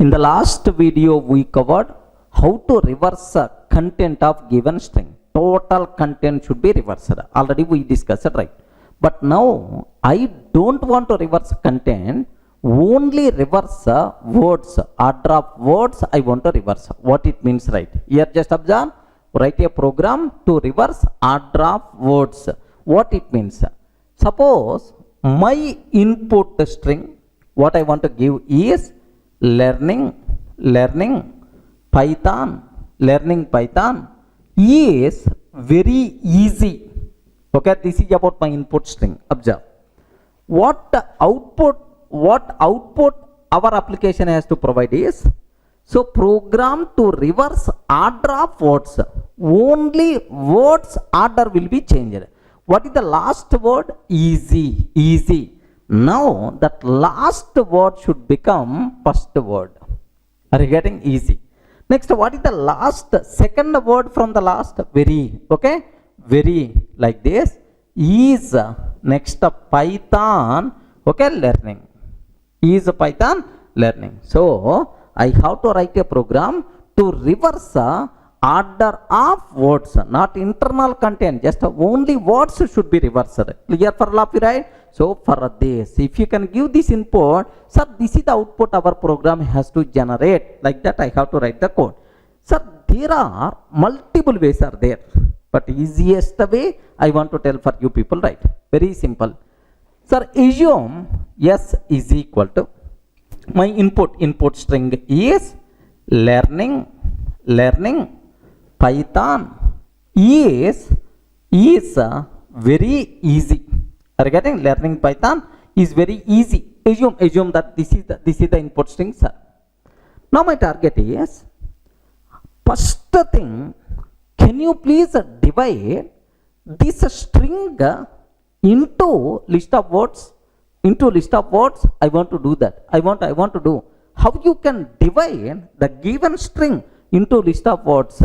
In the last video, we covered how to reverse content of given string. Total content should be reversed. Already we discussed it, right? But now I don't want to reverse content, only reverse words, order of words I want to reverse. What it means, right? Here just observe, write a program to reverse order of words. What it means? Suppose my input string, what I want to give is learning Python is very easy. Okay, this is about my input string. Observe what output our application has to provide is, so program to reverse order of words, only words order will be changed. What is the last word? Easy. Now that last word should become first word. Are you getting? Easy. Next, what is the second word from the last? Very. Okay, very, like this. Is next Python. Okay, learning. Is Python learning. So I have to write a program to reverse order of words, not internal content, just only words should be reversed. Clear for all of you, right? So for this, if you can give this input, sir, this is the output our program has to generate. Like that I have to write the code. Sir, there are multiple ways are there, but easiest way I want to tell for you people, right? Very simple. Sir, assume S is equal to my input string is learning Python is very easy. Are you getting? Learning Python is very easy. Assume that this is the input string, sir. Now my target is, first thing, can you please divide this string into list of words? I want to do that. I want to do. How you can divide the given string into list of words?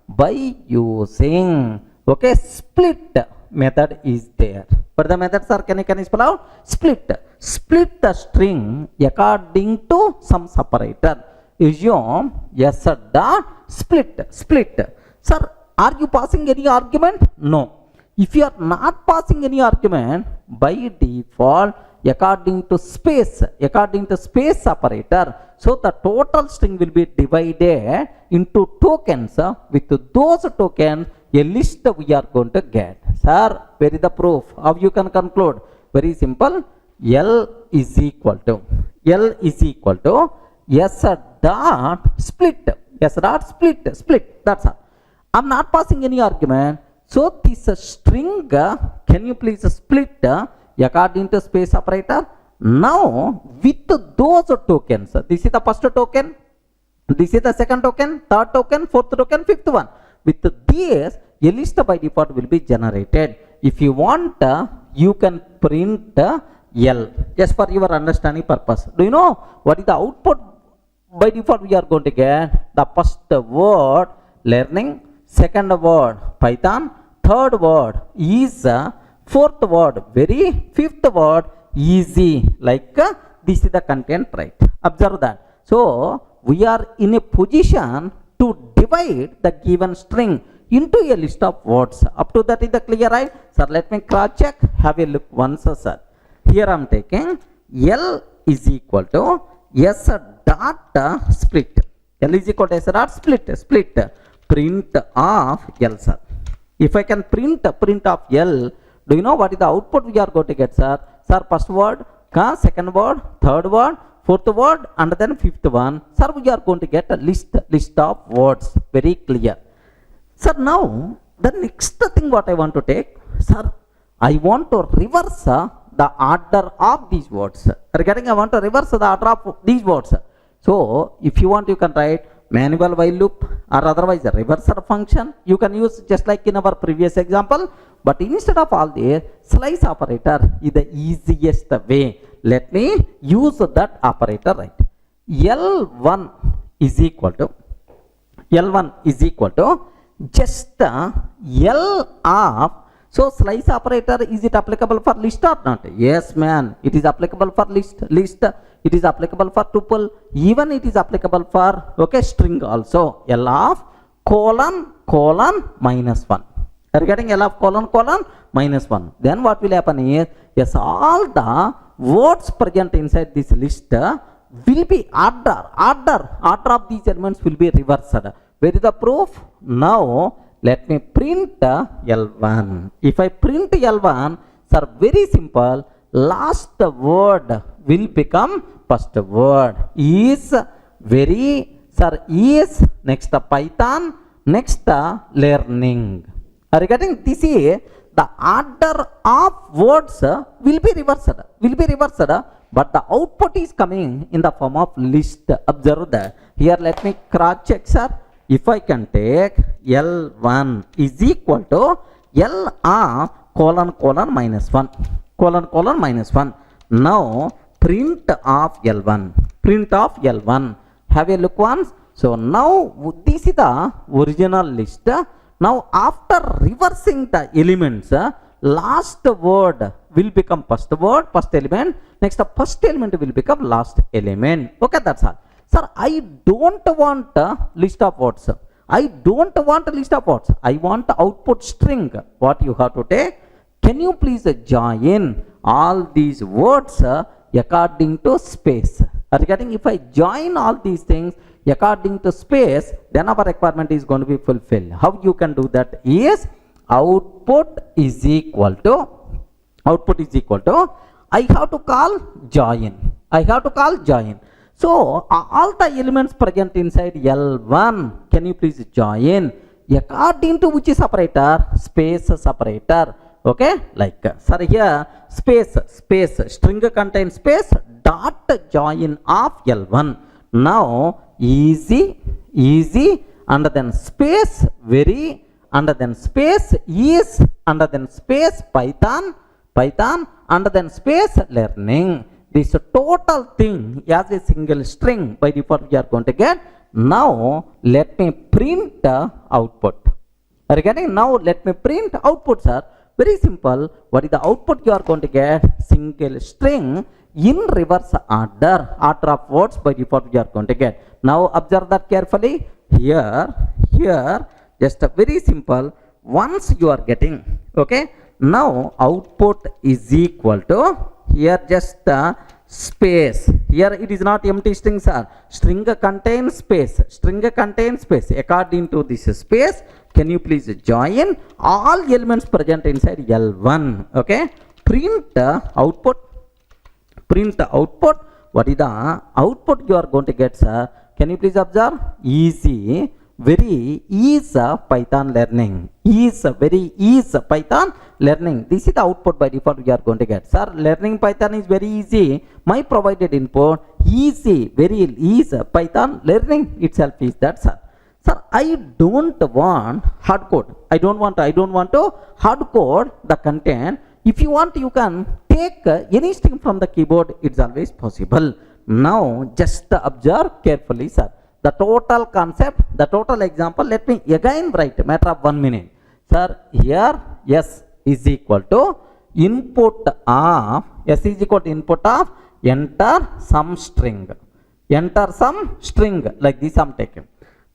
By using, okay, split method is there. But the methods are, can you spell out? Split the string according to some separator. Assume yes dot split. Sir, are you passing any argument? No. If you are not passing any argument, by default, according to space operator, so the total string will be divided into tokens. With those tokens, a list we are going to get. Sir, where is the proof? How you can conclude? Very simple. L is equal to S dot split. That's all. I'm not passing any argument. So this string, can you please split according to space operator? Now with those tokens, this is the first token, this is the second token, third token, fourth token, fifth one. With this, a list by default will be generated. If you want, you can print L, just for your understanding purpose. Do you know what is the output by default we are going to get? The first word learning, second word Python, third word is, fourth word very, fifth word easy. Like this is the content, right? Observe that. So we are in a position to divide the given string into a list of words. Up to that is the clear, right? Sir, let me cross check. Have a look once, sir. Here I am taking L is equal to S dot split. L is equal to S dot split. Print of L, sir. If I can print of L, do you know what is the output we are going to get, sir? Sir, first word, second word, third word, fourth word, and then fifth one. Sir, we are going to get a list of words. Very clear. Sir, now the next thing what I want to take, sir, I want to reverse the order of these words. Regarding I want to reverse the order of these words. So if you want, you can write manual while loop or otherwise a reverser function. You can use just like in our previous example. But instead of all this, slice operator is the easiest way. Let me use that operator, right? L1 is equal to just L of So slice operator, is it applicable for list or not? Yes, man. It is applicable for list. It is applicable for tuple. Even it is applicable for string also. L of colon minus 1. You are getting L of colon minus 1. Then what will happen is, yes, all the words present inside this list will be order of these elements will be reversed. Where is the proof? Now let me print L1. If I print L1, sir, very simple, last word will become first word. Is next Python, next learning. Are you getting? This is the order of words will be reversed, but the output is coming in the form of list. Observe that. Here let me cross check, sir. If I can take L1 is equal to L of colon minus 1. Now print of L1. Have a look once. So now this is the original list. Now after reversing the elements, last word will become first element. Next first element will become last element. Okay, that's all. Sir, I don't want a list of words. I want output string. What you have to take? Can you please join all these words according to space? Are you getting? If I join all these things according to space, then our requirement is going to be fulfilled. How you can do that is output is equal to I have to call join. So all the elements present inside L1, can you please join according to which separator? Space separator. Okay, like sir, here space string contains space dot join of L1. Now easy and then space very and then space is and then space Python and then space learning. This total thing as a single string by default we are going to get. Now let me print output. Are you getting? Now let me print output, sir. Very simple. What is the output you are going to get? Single string in reverse order of words by default we are going to get. Now observe that carefully. Here just a very simple. Once you are getting, okay, now output is equal to, here just space. Here it is not empty string, sir. String contains space. According to this space, can you please join all elements present inside L1? Okay, print output. What is the output you are going to get, sir? Can you please observe? Easy, very easy Python learning. Python learning. This is the output by default we are going to get. Sir, learning Python is very easy. My provided input easy, very easy Python learning itself is that, sir. Sir, I don't want hard code. I don't want to hard code the content. If you want, you can take any string from the keyboard. It's always possible. Now just observe carefully, sir. The total concept, the total example, let me again write, matter of 1 minute. Sir, here S is equal to input of, enter some string. Like this I'm taking.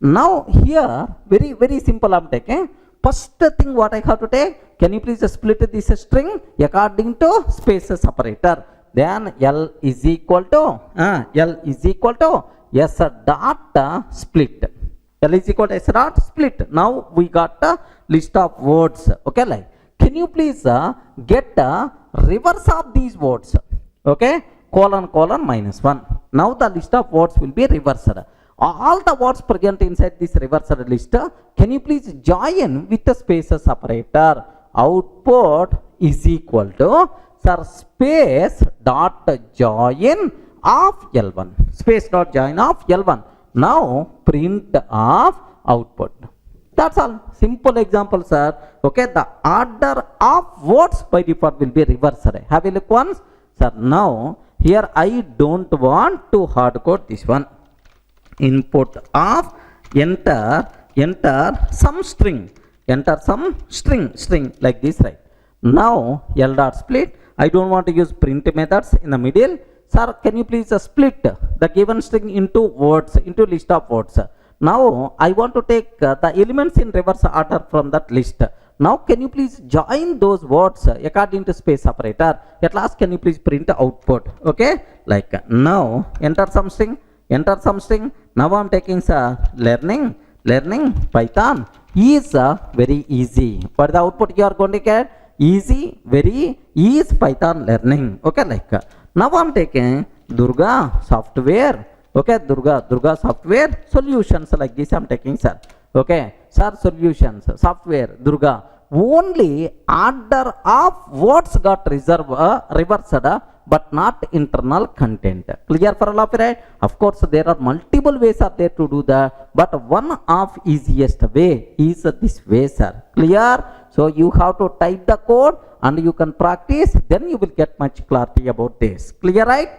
Now here, very simple I'm taking. First thing what I have to take, can you please split this string according to space separator. Then L is equal to S dot split. L is equal to S dot split. Now we got a list of words. Okay, like, can you please get a reverse of these words? Okay, colon minus 1. Now the list of words will be reversed. All the words present inside this reversed list, can you please join with the space separator? Output is equal to, sir, space dot join of L1. Space dot join of L1. Now print of output. That's all. Simple example, sir. Okay, the order of words by default will be reversed. Have a look once, sir. Now here I don't want to hard code this one. Input of enter some string like this, right? Now L dot split. I don't want to use print methods in the middle. Sir, can you please split the given string into words, into list of words. Now I want to take the elements in reverse order from that list. Now can you please join those words according to space operator. At last, can you please print output? Okay, like now enter something, enter something. Now I'm taking learning Python is very easy. But the output you are going to get easy, very is Python learning. Okay, like now I'm taking Durga software. Okay, Durga software solutions, like this I'm taking, sir. Okay, sir, solutions software Durga. Only order of words got reversed, but not internal content. Clear for all of you, right? Of course, there are multiple ways are there to do that, but one of easiest way is this way, sir. Clear? So you have to type the code and you can practice, then you will get much clarity about this. Clear, right?